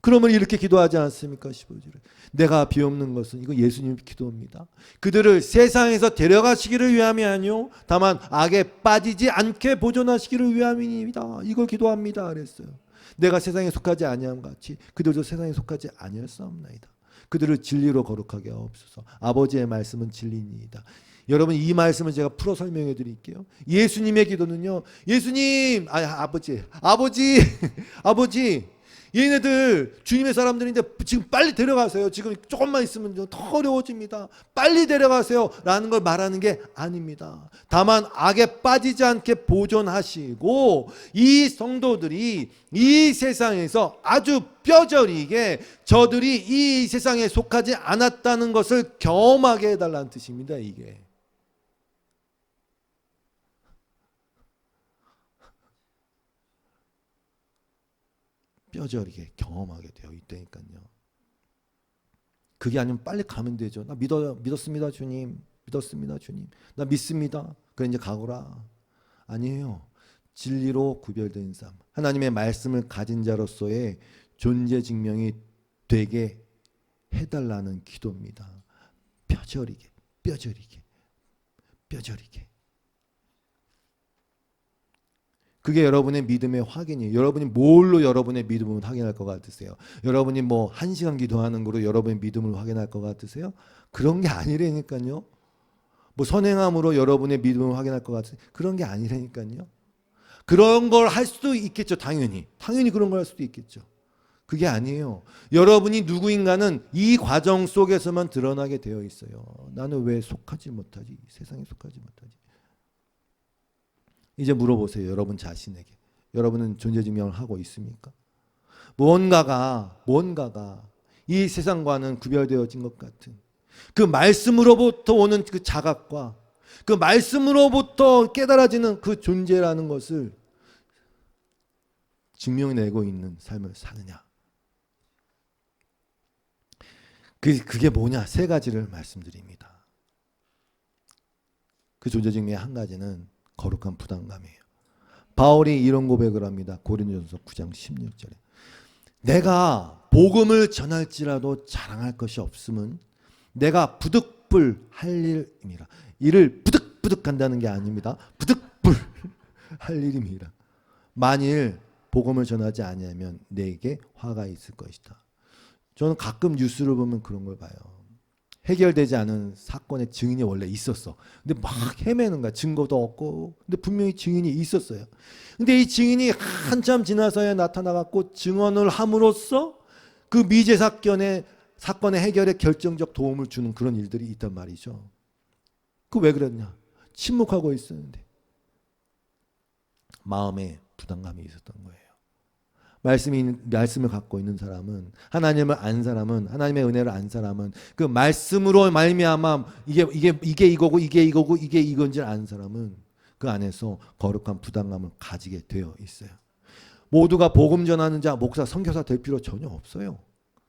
그러면 이렇게 기도하지 않습니까? 15절에 내가 비옵는 것은 이거 예수님 기도입니다. 그들을 세상에서 데려가시기를 위함이 아니요 다만 악에 빠지지 않게 보존하시기를 위함입니다. 이걸 기도합니다 그랬어요. 내가 세상에 속하지 아니함 같이 그들도 세상에 속하지 아니하였사옵나이다. 그들을 진리로 거룩하게 하옵소서. 아버지의 말씀은 진리니이다. 여러분 이 말씀을 제가 풀어 설명해 드릴게요. 예수님의 기도는요. 예수님 아버지 얘네들 주님의 사람들인데 지금 빨리 데려가세요. 지금 조금만 있으면 더 어려워집니다. 빨리 데려가세요 라는 걸 말하는 게 아닙니다. 다만 악에 빠지지 않게 보존하시고 이 성도들이 이 세상에서 아주 뼈저리게 저들이 이 세상에 속하지 않았다는 것을 경험하게 해달라는 뜻입니다. 이게 뼈저리게 경험하게 되어 있다니까요. 그게 아니면 빨리 가면 되죠. 나 믿었습니다 주님. 믿었습니다 주님. 나 믿습니다. 그래 이제 가거라. 아니에요. 진리로 구별된 삶. 하나님의 말씀을 가진 자로서의 존재 증명이 되게 해달라는 기도입니다. 뼈저리게. 그게 여러분의 믿음의 확인이에요. 여러분이 뭘로 여러분의 믿음을 확인할 것 같으세요? 여러분이 뭐 1시간 기도하는 거로 여러분의 믿음을 확인할 것 같으세요? 그런 게 아니라니까요. 뭐 선행함으로 여러분의 믿음을 확인할 것 같으세요? 그런 게 아니라니까요. 그런 걸 할 수도 있겠죠. 당연히 그런 걸 할 수도 있겠죠. 그게 아니에요. 여러분이 누구인가는 이 과정 속에서만 드러나게 되어 있어요. 나는 왜 속하지 못하지? 세상에 속하지 못하지? 이제 물어보세요. 여러분 자신에게. 여러분은 존재 증명을 하고 있습니까? 뭔가가 이 세상과는 구별되어진 것 같은 그 말씀으로부터 오는 그 자각과 그 말씀으로부터 깨달아지는 그 존재라는 것을 증명해내고 있는 삶을 사느냐. 그게 뭐냐? 세 가지를 말씀드립니다. 그 존재 증명의 한 가지는 거룩한 부담감이에요. 바울이 이런 고백을 합니다. 고린도전서 9장 16절에. 내가 복음을 전할지라도 자랑할 것이 없음은 내가 부득불 할 일입니다. 이를 부득부득 한다는 게 아닙니다. 부득불 할 일입니다. 만일 복음을 전하지 아니하면 내게 화가 있을 것이다. 저는 가끔 뉴스를 보면 그런 걸 봐요. 해결되지 않은 사건의 증인이 원래 있었어. 근데 막 헤매는 거야. 증거도 없고. 근데 분명히 증인이 있었어요. 근데 이 증인이 한참 지나서야 나타나갖고 증언을 함으로써 그 미제 사건의 해결에 결정적 도움을 주는 그런 일들이 있단 말이죠. 그 왜 그랬냐? 침묵하고 있었는데 마음에 부담감이 있었던 거예요. 말씀을 갖고 있는 사람은, 하나님을 안 사람은, 하나님의 은혜를 안 사람은 그 말씀으로 말미암아 이게 이거고 이게 이거고 이게 이건지 아는 사람은 그 안에서 거룩한 부담감을 가지게 되어 있어요. 모두가 복음 전하는 자, 목사, 선교사 될 필요 전혀 없어요.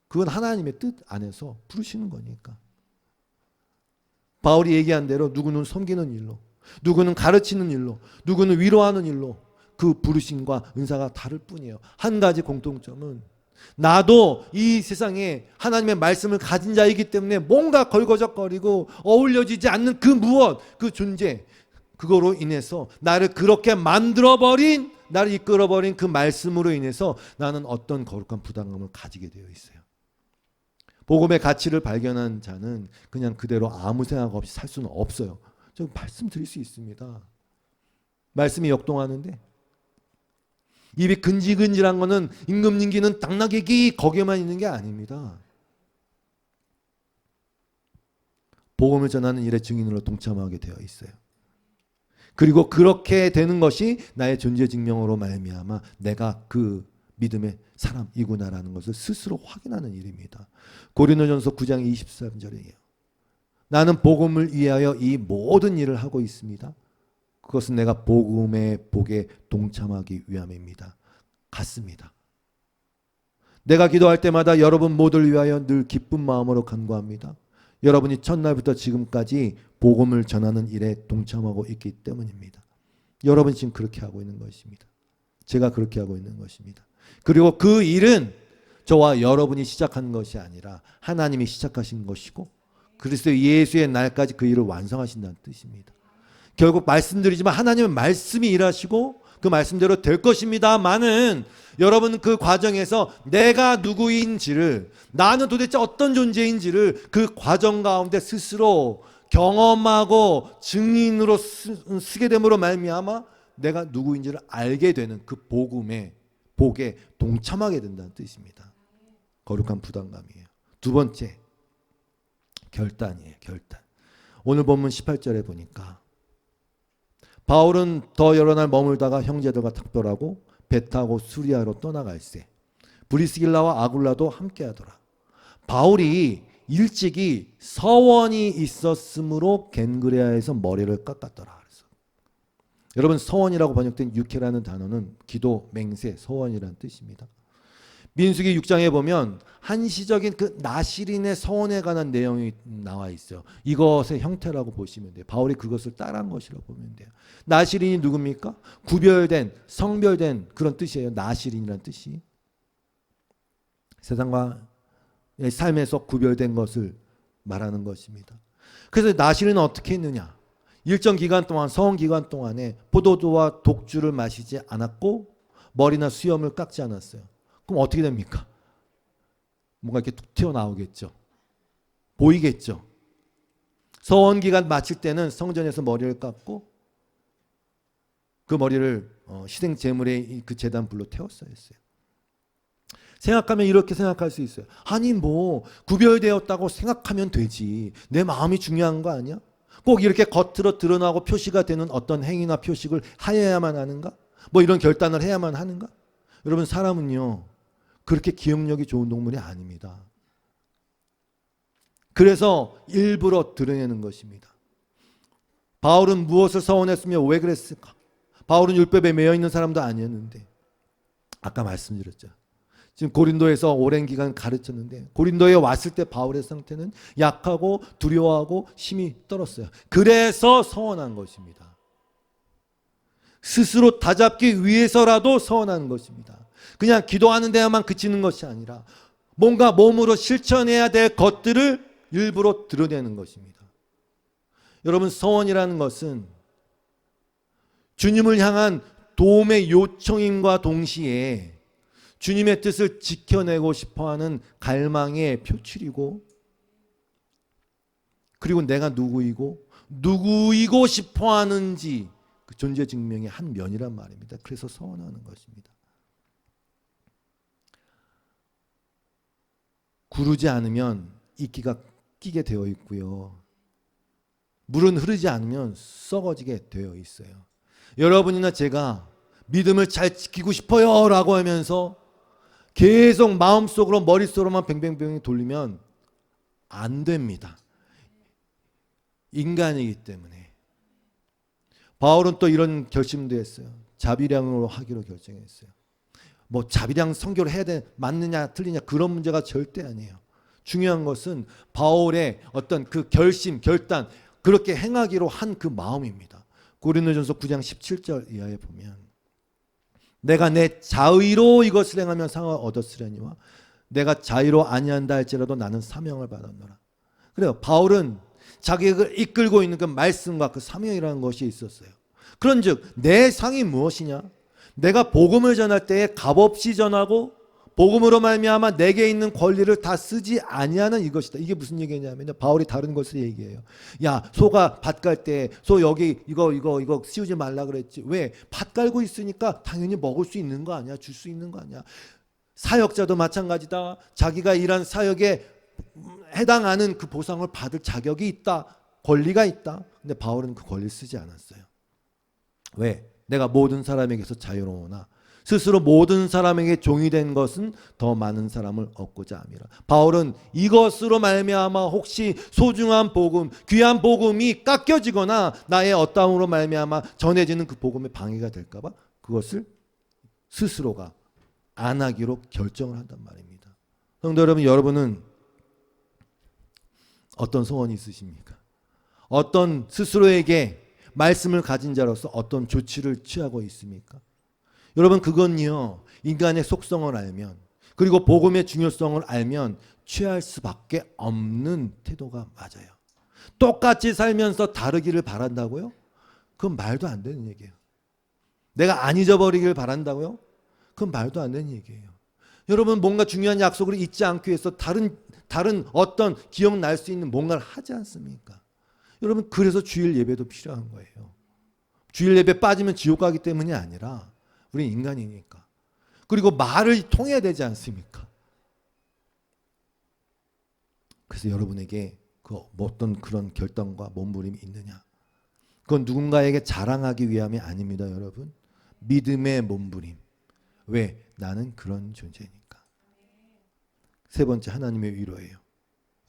그건 하나님의 뜻 안에서 부르시는 거니까. 바울이 얘기한 대로 누구는 섬기는 일로, 누구는 가르치는 일로, 누구는 위로하는 일로 그 부르심과 은사가 다를 뿐이에요. 한 가지 공통점은 나도 이 세상에 하나님의 말씀을 가진 자이기 때문에 뭔가 걸거적거리고 어울려지지 않는 그 무엇, 그 존재, 그거로 인해서 나를 그렇게 만들어버린, 나를 이끌어버린 그 말씀으로 인해서 나는 어떤 거룩한 부담감을 가지게 되어 있어요. 복음의 가치를 발견한 자는 그냥 그대로 아무 생각 없이 살 수는 없어요. 저 말씀드릴 수 있습니다. 말씀이 역동하는데 입이 근질근질한 거는 임금님기는 당나귀기 거기에만 있는 게 아닙니다. 복음을 전하는 일의 증인으로 동참하게 되어 있어요. 그리고 그렇게 되는 것이 나의 존재 증명으로 말미암아 내가 그 믿음의 사람이구나라는 것을 스스로 확인하는 일입니다. 고린도전서 9장 23절이에요. 나는 복음을 위하여 이 모든 일을 하고 있습니다. 그것은 내가 복음의 복에 동참하기 위함입니다. 같습니다. 내가 기도할 때마다 여러분 모두를 위하여 늘 기쁜 마음으로 간구합니다. 여러분이 첫날부터 지금까지 복음을 전하는 일에 동참하고 있기 때문입니다. 여러분이 지금 그렇게 하고 있는 것입니다. 제가 그렇게 하고 있는 것입니다. 그리고 그 일은 저와 여러분이 시작한 것이 아니라 하나님이 시작하신 것이고 그리스도 예수의 날까지 그 일을 완성하신다는 뜻입니다. 결국 말씀드리지만 하나님은 말씀이 일하시고 그 말씀대로 될 것입니다만은 여러분 그 과정에서 내가 누구인지를, 나는 도대체 어떤 존재인지를 그 과정 가운데 스스로 경험하고 증인으로 쓰게 됨으로 말미암아 내가 누구인지를 알게 되는 그 복음의 복에 동참하게 된다는 뜻입니다. 거룩한 부담감이에요. 두 번째, 결단이에요. 결단. 오늘 본문 18절에 보니까 바울은 더 여러 날 머물다가 형제들과 작별하고 배 타고 수리아로 떠나갈새 브리스길라와 아굴라도 함께하더라. 바울이 일찍이 서원이 있었으므로 겐그레아에서 머리를 깎았더라. 그래서 여러분, 서원이라고 번역된 육회라는 단어는 기도, 맹세, 서원이라는 뜻입니다. 민수기 6장에 보면 한시적인 그 나시린의 서원에 관한 내용이 나와 있어요. 이것의 형태라고 보시면 돼요. 바울이 그것을 따라한 것이라고 보면 돼요. 나시린이 누굽니까? 구별된, 성별된 그런 뜻이에요. 나시린이라는 뜻이. 세상과 삶에서 구별된 것을 말하는 것입니다. 그래서 나시린은 어떻게 했느냐? 일정 기간 동안, 서원 기간 동안에 포도주와 독주를 마시지 않았고 머리나 수염을 깎지 않았어요. 그럼 어떻게 됩니까? 뭔가 이렇게 툭 튀어나오겠죠. 보이겠죠. 서원 기간 마칠 때는 성전에서 머리를 깎고 그 머리를 희생 제물의 그 제단 불로 태웠어야 했어요. 생각하면 이렇게 생각할 수 있어요. 아니 뭐 구별되었다고 생각하면 되지. 내 마음이 중요한 거 아니야? 꼭 이렇게 겉으로 드러나고 표시가 되는 어떤 행위나 표식을 하여야만 하는가? 뭐 이런 결단을 해야만 하는가? 여러분 사람은요 그렇게 기억력이 좋은 동물이 아닙니다. 그래서 일부러 드러내는 것입니다. 바울은 무엇을 서원했으며 왜 그랬을까? 바울은 율법에 매여 있는 사람도 아니었는데 아까 말씀드렸죠. 지금 고린도에서 오랜 기간 가르쳤는데 고린도에 왔을 때 바울의 상태는 약하고 두려워하고 힘이 떨었어요. 그래서 서원한 것입니다. 스스로 다잡기 위해서라도 서원하는 것입니다. 그냥 기도하는 데야만 그치는 것이 아니라 뭔가 몸으로 실천해야 될 것들을 일부러 드러내는 것입니다. 여러분 서원이라는 것은 주님을 향한 도움의 요청임과 동시에 주님의 뜻을 지켜내고 싶어하는 갈망의 표출이고 그리고 내가 누구이고 싶어하는지 그 존재 증명의 한 면이란 말입니다. 그래서 서원하는 것입니다. 구르지 않으면 이끼가 끼게 되어 있고요. 물은 흐르지 않으면 썩어지게 되어 있어요. 여러분이나 제가 믿음을 잘 지키고 싶어요 라고 하면서 계속 마음속으로 머릿속으로만 뱅뱅뱅 돌리면 안 됩니다. 인간이기 때문에. 바울은 또 이런 결심도 했어요. 자비량으로 하기로 결정했어요. 뭐 자비량 선교를 해야 돼 맞느냐 틀리냐 그런 문제가 절대 아니에요. 중요한 것은 바울의 어떤 그 결심, 결단 그렇게 행하기로 한 그 마음입니다. 고린도전서 9장 17절 이하에 보면 내가 내 자의로 이것을 행하면 상을 얻었으려니와 내가 자의로 아니한다 할지라도 나는 사명을 받았노라. 그래요. 바울은 자기가 이끌고 있는 그 말씀과 그 사명이라는 것이 있었어요. 그런즉 내 상이 무엇이냐? 내가 복음을 전할 때에 값없이 전하고 복음으로 말미암아 내게 있는 권리를 다 쓰지 아니하는 이것이다. 이게 무슨 얘기냐면요. 바울이 다른 것을 얘기해요. 야, 소가 밭 갈 때 소 여기 이거 씌우지 말라 그랬지. 왜? 밭 갈고 있으니까 당연히 먹을 수 있는 거 아니야? 줄 수 있는 거 아니야? 사역자도 마찬가지다. 자기가 일한 사역에 해당하는 그 보상을 받을 자격이 있다. 권리가 있다. 근데 바울은 그 권리를 쓰지 않았어요. 왜? 내가 모든 사람에게서 자유로우나 스스로 모든 사람에게 종이 된 것은 더 많은 사람을 얻고자 함이라. 바울은 이것으로 말미암아 혹시 소중한 복음, 귀한 복음이 깎여지거나 나의 어떠함으로 말미암아 전해지는 그 복음에 방해가 될까 봐 그것을 스스로가 안 하기로 결정을 한단 말입니다. 성도 여러분, 여러분은 어떤 소원이 있으십니까? 어떤 스스로에게 말씀을 가진 자로서 어떤 조치를 취하고 있습니까? 여러분 그건요 인간의 속성을 알면 그리고 복음의 중요성을 알면 취할 수밖에 없는 태도가 맞아요. 똑같이 살면서 다르기를 바란다고요? 그건 말도 안 되는 얘기예요. 내가 안 잊어버리길 바란다고요? 그건 말도 안 되는 얘기예요. 여러분 뭔가 중요한 약속을 잊지 않기 위해서 다른 어떤 기억날 수 있는 뭔가를 하지 않습니까? 여러분 그래서 주일 예배도 필요한 거예요. 주일 예배 빠지면 지옥 가기 때문이 아니라 우리 인간이니까. 그리고 말을 통해야 되지 않습니까? 그래서 여러분에게 그 어떤 그런 결단과 몸부림이 있느냐? 그건 누군가에게 자랑하기 위함이 아닙니다, 여러분. 믿음의 몸부림. 왜? 나는 그런 존재니까. 세 번째 하나님의 위로예요.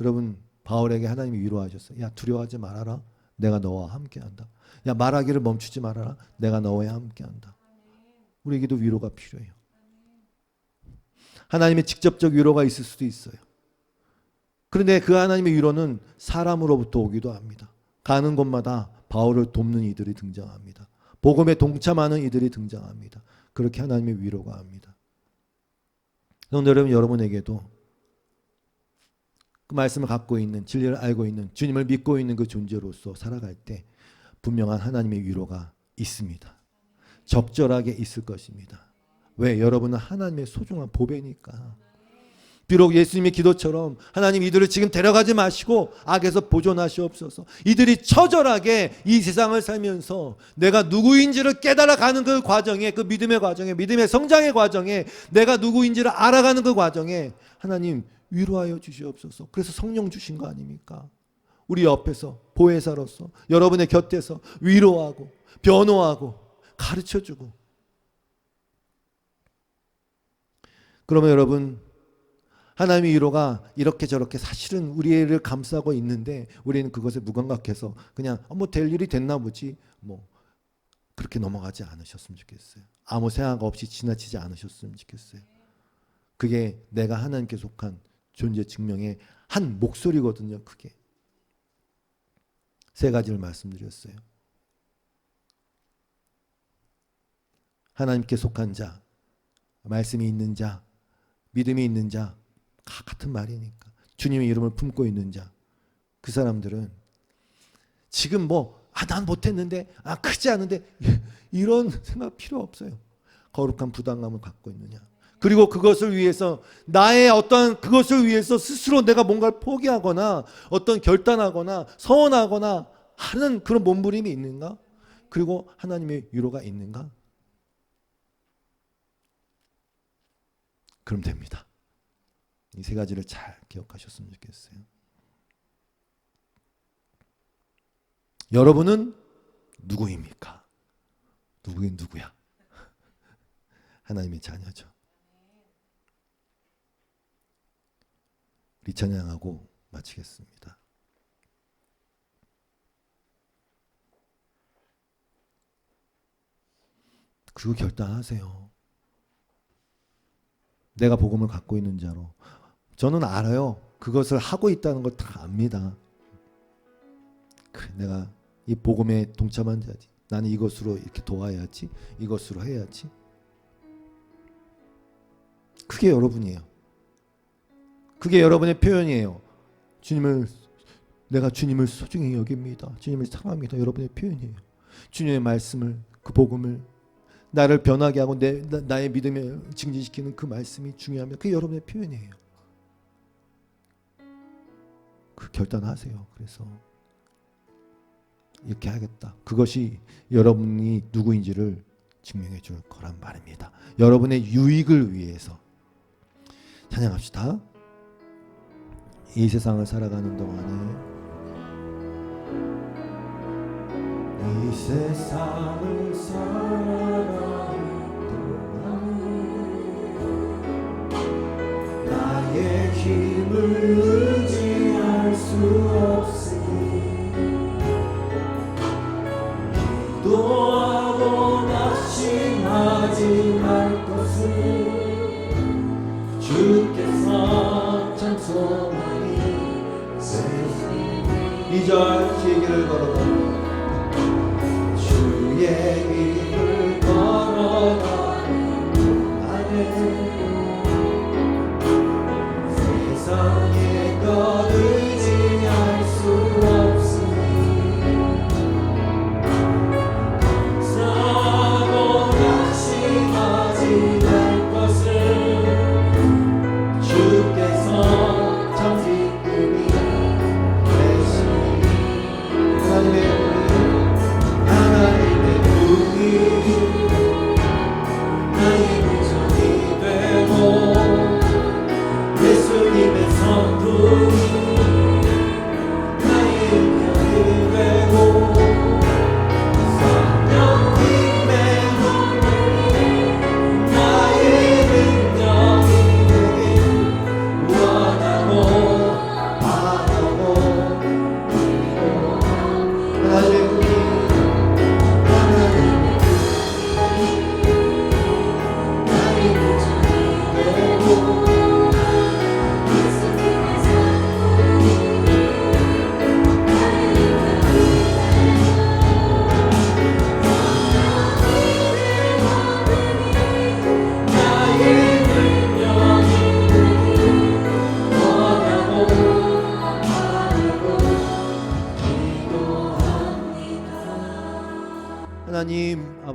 여러분 바울에게 하나님이 위로하셨어요. 야 두려워하지 말아라. 내가 너와 함께한다. 야 말하기를 멈추지 말아라. 내가 너와 함께한다. 우리에게도 위로가 필요해요. 하나님의 직접적 위로가 있을 수도 있어요. 그런데 그 하나님의 위로는 사람으로부터 오기도 합니다. 가는 곳마다 바울을 돕는 이들이 등장합니다. 복음에 동참하는 이들이 등장합니다. 그렇게 하나님의 위로가 합니다. 그런데 여러분에게도 그 말씀을 갖고 있는 진리를 알고 있는 주님을 믿고 있는 그 존재로서 살아갈 때 분명한 하나님의 위로가 있습니다. 적절하게 있을 것입니다. 왜? 여러분은 하나님의 소중한 보배니까. 비록 예수님의 기도처럼 하나님 이들을 지금 데려가지 마시고 악에서 보존하시옵소서. 이들이 처절하게 이 세상을 살면서 내가 누구인지를 깨달아가는 그 과정에, 그 믿음의 과정에, 믿음의 성장의 과정에, 내가 누구인지를 알아가는 그 과정에 하나님 위로하여 주시옵소서. 그래서 성령 주신 거 아닙니까? 우리 옆에서 보혜사로서 여러분의 곁에서 위로하고 변호하고 가르쳐주고. 그러면 여러분, 하나님의 위로가 이렇게 저렇게 사실은 우리를 감싸고 있는데 우리는 그것에 무감각해서 그냥 뭐 될 일이 됐나 보지, 뭐 그렇게 넘어가지 않으셨으면 좋겠어요. 아무 생각 없이 지나치지 않으셨으면 좋겠어요. 그게 내가 하나님께 속한 존재 증명의 한 목소리거든요. 그게 세 가지를 말씀드렸어요. 하나님께 속한 자, 말씀이 있는 자, 믿음이 있는 자, 같은 말이니까. 주님의 이름을 품고 있는 자, 그 사람들은 지금 난 못했는데, 크지 않은데, 이런 생각 필요 없어요. 거룩한 부담감을 갖고 있느냐. 그리고 그것을 위해서 그것을 위해서 스스로 내가 뭔가를 포기하거나 어떤 결단하거나 서원하거나 하는 그런 몸부림이 있는가? 그리고 하나님의 위로가 있는가? 그럼 됩니다. 이 세 가지를 잘 기억하셨으면 좋겠어요. 여러분은 누구입니까? 누구긴 누구야? 하나님의 자녀죠. 우리 찬양하고 마치겠습니다. 그리고 결단하세요. 내가 복음을 갖고 있는 자로. 저는 알아요. 그것을 하고 있다는 걸 다 압니다. 그래, 내가 이 복음에 동참한 자지. 나는 이것으로 이렇게 도와야지. 이것으로 해야지. 그게 여러분이에요. 그게 여러분의 표현이에요. 내가 주님을 소중히 여깁니다. 주님을 사랑합니다. 여러분의 표현이에요. 주님의 말씀을, 그 복음을 나를 변하게 하고 나의 믿음을 증진시키는 그 말씀이 중요하면 그게 여러분의 표현이에요. 그 결단하세요. 그래서 이렇게 하겠다. 그것이 여러분이 누구인지를 증명해 줄 거란 말입니다. 여러분의 유익을 위해서. 찬양합시다. 이 세상을 살아가는 동안에 이 세상을 살아가는 동안에 나의 힘을 의지할 수 없으니 기도하고 낙심하지 말 것을 주께서 찬송하니 이절 주의 길을 걸어가 주의 길을 걸어가는 동안에 세상의 것 의지할 수 없으니 감사하고 낙심하지 말 것을 주께서 참 기쁨이 되시니 하나님의 눈이 나의 비전이 되고 예수님의 선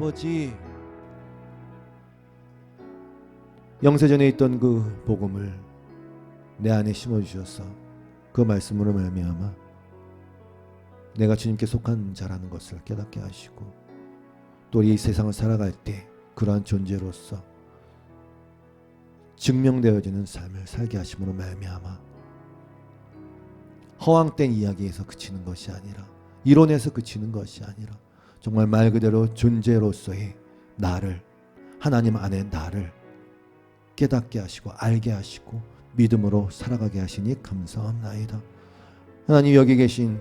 아버지, 영세전에 있던 그 복음을 내 안에 심어주셔서 그 말씀으로 말미암아 내가 주님께 속한 자라는 것을 깨닫게 하시고 또 이 세상을 살아갈 때 그러한 존재로서 증명되어지는 삶을 살게 하심으로 말미암아 허황된 이야기에서 그치는 것이 아니라 이론에서 그치는 것이 아니라 정말 말 그대로 존재로서의 나를, 하나님 안에 나를 깨닫게 하시고 알게 하시고 믿음으로 살아가게 하시니 감사합나이다. 하나님, 여기 계신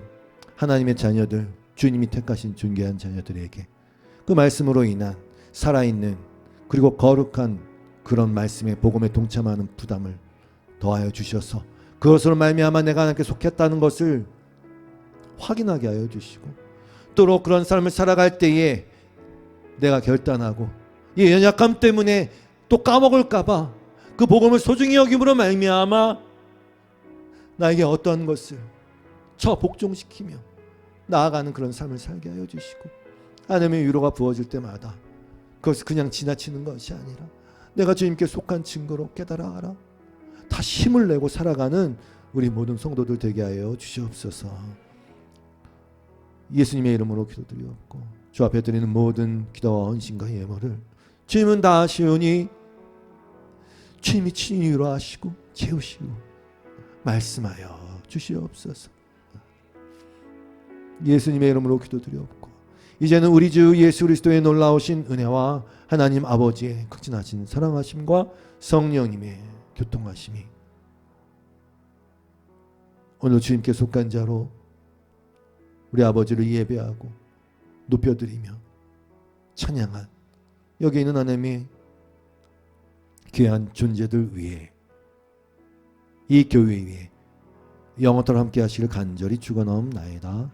하나님의 자녀들, 주님이 택하신 존귀한 자녀들에게 그 말씀으로 인한 살아있는 그리고 거룩한 그런 말씀의 복음에 동참하는 부담을 더하여 주셔서 그것으로 말미암아 내가 하나님께 속했다는 것을 확인하게 하여 주시고 또 그런 삶을 살아갈 때에 내가 결단하고 이 연약함 때문에 또 까먹을까봐 그 복음을 소중히 여김으로 말미암아 나에게 어떠한 것을 저 복종시키며 나아가는 그런 삶을 살게 하여 주시고 하나님의 위로가 부어질 때마다 그것을 그냥 지나치는 것이 아니라 내가 주님께 속한 증거로 깨달아 알아 다시 힘을 내고 살아가는 우리 모든 성도들 되게 하여 주시옵소서. 예수님의 이름으로 기도드리옵고 주 앞에 드리는 모든 기도와 헌신과 예물을 주님은 다 아시오니 주님이 친히 위로하시고 채우시고 말씀하여 주시옵소서. 예수님의 이름으로 기도드리옵고 이제는 우리 주 예수 그리스도의 놀라우신 은혜와 하나님 아버지의 극진하신 사랑하심과 성령님의 교통하심이 오늘 주님께 속한 자로 우리 아버지를 예배하고 높여드리며 찬양한 여기 있는 하나님의 귀한 존재들 위에 이 교회 위에 영원토록 함께 하시길 간절히 축원하옵나이다.